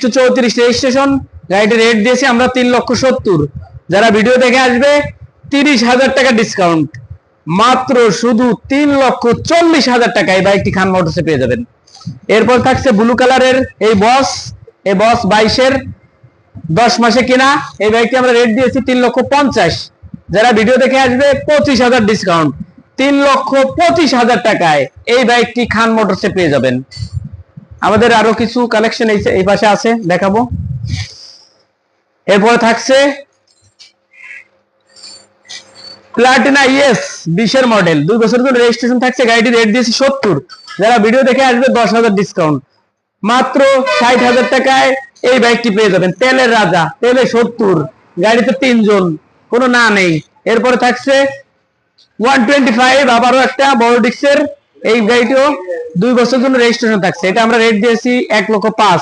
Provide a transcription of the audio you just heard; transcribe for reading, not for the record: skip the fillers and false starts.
22/34 registration. গাড়িটি rate দিয়েছি আমরা 3,70,000। যারা ভিডিও দেখে আসবে 30,000 টাকা ডিসকাউন্ট, মাত্র শুধু 3,40,000 টাকা এই বাইকটি খান মোটরসে পেয়ে যাবেন। এরপর থাকছে ব্লু কালারের এই বস 22-এর 10 মাসে কিনা এই বাইকটি আমরা রেট দিয়েছি 3,50,000। যারা ভিডিও দেখে আসবে 25,000 ডিসকাউন্ট, 3,25,000 টাকায় এই বাইকটি খান মোটরসে পেয়ে যাবেন। আমাদের আরো কিছু কালেকশন এই পাশে আছে, দেখাবো। এরপর থাকছে প্লাটিনা ইএস 20-এর মডেল, 2 বছর ধরে রেজিস্ট্রেশন থাকছে। গাড়িটি রেট দিয়েছি 70। যারা ভিডিও দেখে আসবে 10,000 ডিসকাউন্ট, মাত্র 60,000 টাকায় এই বাইকটি পেয়ে যাবেন। তেলের রাজা, তেলে 70, গাড়িতে 3 জন, কোনো না নেই। এরপরে থাকছে 125, আবারও একটা বড় ডিক্সের এই গাড়িটিও 2 বছর জন্য রেজিস্ট্রেশন থাকছে। এটা আমরা রেট দিয়েছি 1,05,000।